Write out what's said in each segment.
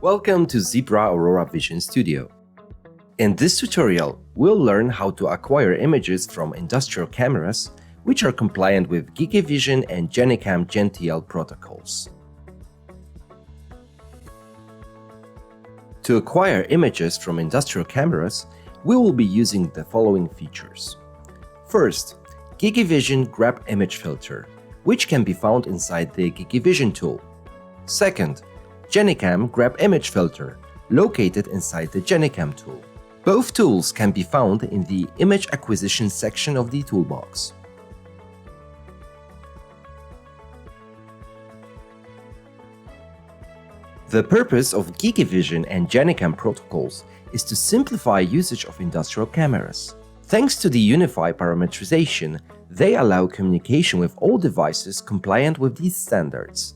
Welcome to Zebra Aurora Vision Studio. In this tutorial, we'll learn how to acquire images from industrial cameras which are compliant with GigE Vision and GenICam GenTL protocols. To acquire images from industrial cameras, we will be using the following features. First, GigE Vision Grab Image Filter, which can be found inside the GigE Vision tool. Second, GenICam Grab Image Filter, located inside the GenICam tool. Both tools can be found in the Image Acquisition section of the toolbox. The purpose of GigE Vision and GenICam protocols is to simplify usage of industrial cameras. Thanks to the unified parameterization, they allow communication with all devices compliant with these standards.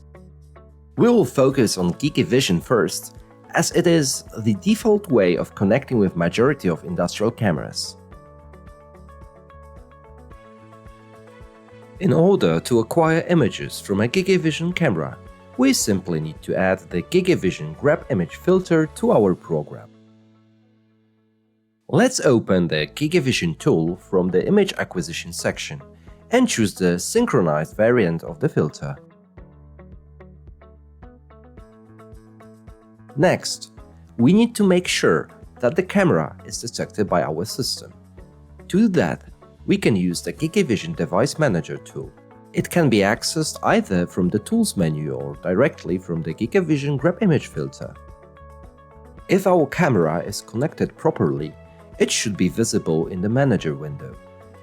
We will focus on GigE Vision first, as it is the default way of connecting with majority of industrial cameras. In order to acquire images from a GigE Vision camera, we simply need to add the GigE Vision Grab Image Filter to our program. Let's open the GigE Vision tool from the Image Acquisition section and choose the synchronized variant of the filter. Next, we need to make sure that the camera is detected by our system. To do that, we can use the GigE Vision Device Manager tool. It can be accessed either from the Tools menu or directly from the GigE Vision Grab Image Filter. If our camera is connected properly, it should be visible in the Manager window.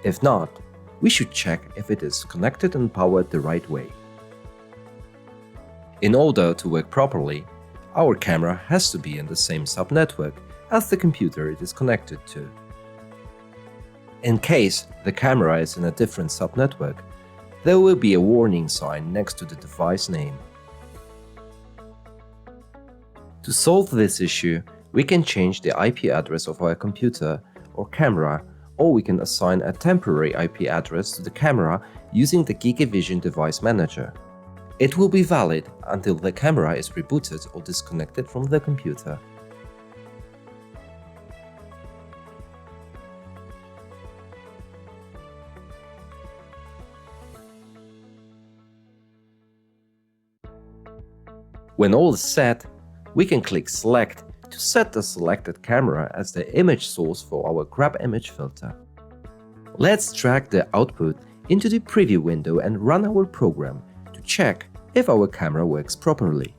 If not, we should check if it is connected and powered the right way. In order to work properly, our camera has to be in the same subnetwork as the computer it is connected to. In case the camera is in a different subnetwork, there will be a warning sign next to the device name. To solve this issue, we can change the IP address of our computer or camera, or we can assign a temporary IP address to the camera using the GigE Vision Device Manager. It will be valid until the camera is rebooted or disconnected from the computer. When all is set, we can click Select to set the selected camera as the image source for our Grab Image Filter. Let's drag the output into the preview window and run our program to check if our camera works properly.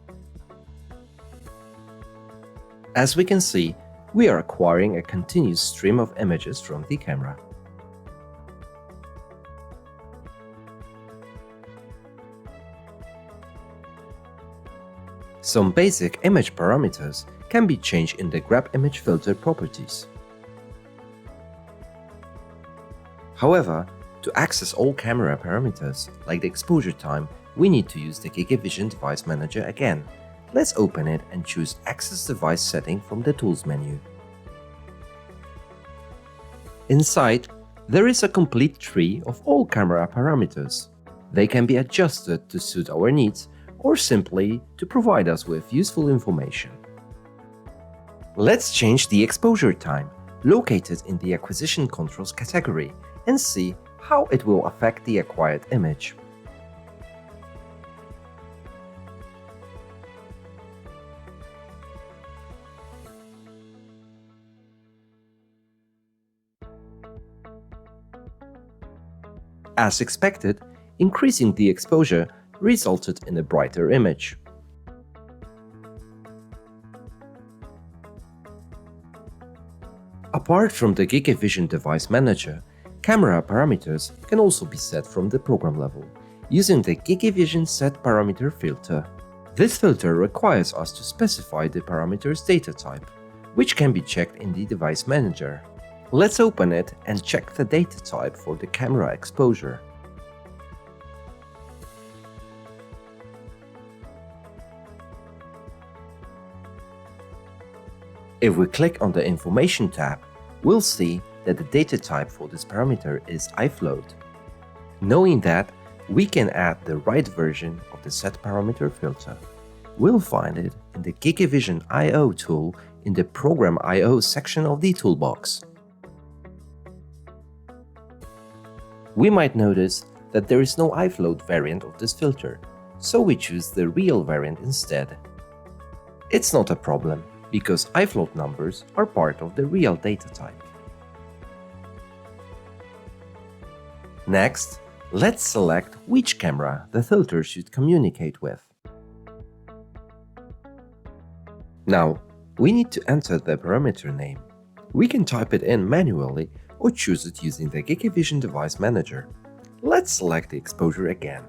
As we can see, we are acquiring a continuous stream of images from the camera. Some basic image parameters can be changed in the Grab Image Filter properties. However, to access all camera parameters, like the exposure time, we need to use the GigE Vision Device Manager again. Let's open it and choose Access Device Setting from the Tools menu. Inside, there is a complete tree of all camera parameters. They can be adjusted to suit our needs or simply to provide us with useful information. Let's change the exposure time, located in the Acquisition Controls category, and see how it will affect the acquired image. As expected, increasing the exposure resulted in a brighter image. Apart from the GigE Vision Device Manager, camera parameters can also be set from the program level, using the GigE Vision Set Parameter filter. This filter requires us to specify the parameter's data type, which can be checked in the Device Manager. Let's open it and check the data type for the camera exposure. If we click on the Information tab, we'll see that the data type for this parameter is iFloat. Knowing that, we can add the right version of the set parameter filter. We'll find it in the GigE Vision I/O tool in the Program I/O section of the toolbox. We might notice that there is no iFloat variant of this filter, so we choose the real variant instead. It's not a problem, because iFloat numbers are part of the real data type. Next, let's select which camera the filter should communicate with. Now, we need to enter the parameter name. We can type it in manually or choose it using the GigE Vision Device Manager. Let's select the exposure again.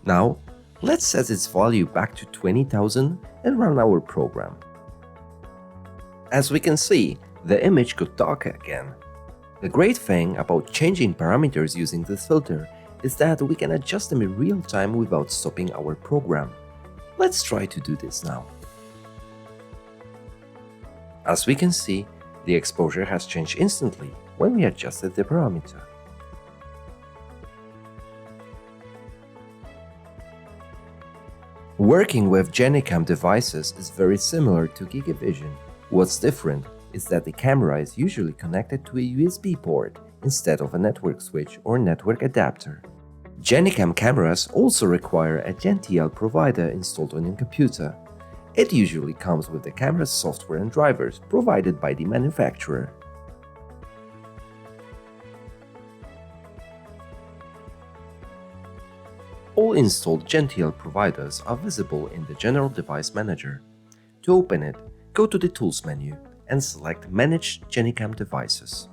Now, let's set its value back to 20,000 and run our program. As we can see, the image got darker again. The great thing about changing parameters using this filter is that we can adjust them in real time without stopping our program. Let's try to do this now. As we can see, the exposure has changed instantly when we adjusted the parameter. Working with GenICam devices is very similar to GigE Vision. What's different is that the camera is usually connected to a USB port instead of a network switch or network adapter. GenICam cameras also require a GenTL provider installed on your computer. It usually comes with the camera's software and drivers provided by the manufacturer. All installed GenTL providers are visible in the General Device Manager. To open it, go to the Tools menu and select Manage GenICam Devices.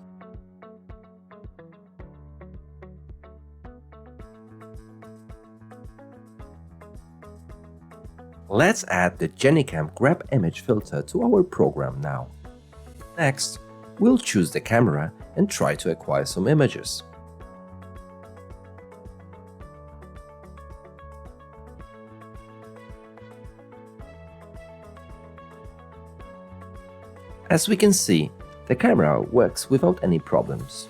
Let's add the GenICam Grab Image filter to our program now. Next, we'll choose the camera and try to acquire some images. As we can see, the camera works without any problems.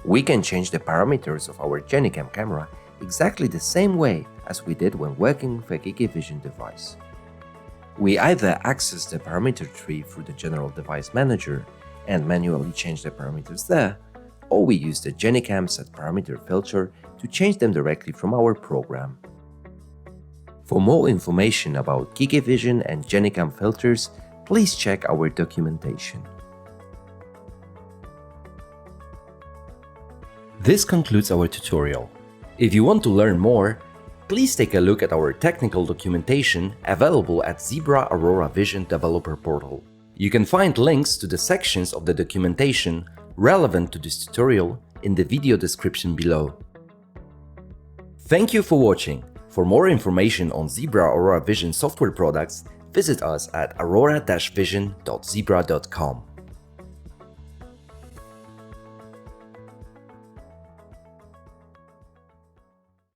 We can change the parameters of our GenICam camera exactly the same way as we did when working with a GigE Vision device. We either access the parameter tree through the General Device Manager and manually change the parameters there, or we use the GenICam set parameter filter to change them directly from our program. For more information about GigE Vision and GenICam filters, please check our documentation. This concludes our tutorial. If you want to learn more, please take a look at our technical documentation available at Zebra Aurora Vision Developer Portal. You can find links to the sections of the documentation relevant to this tutorial in the video description below. Thank you for watching. For more information on Zebra Aurora Vision software products, visit us at aurora-vision.zebra.com.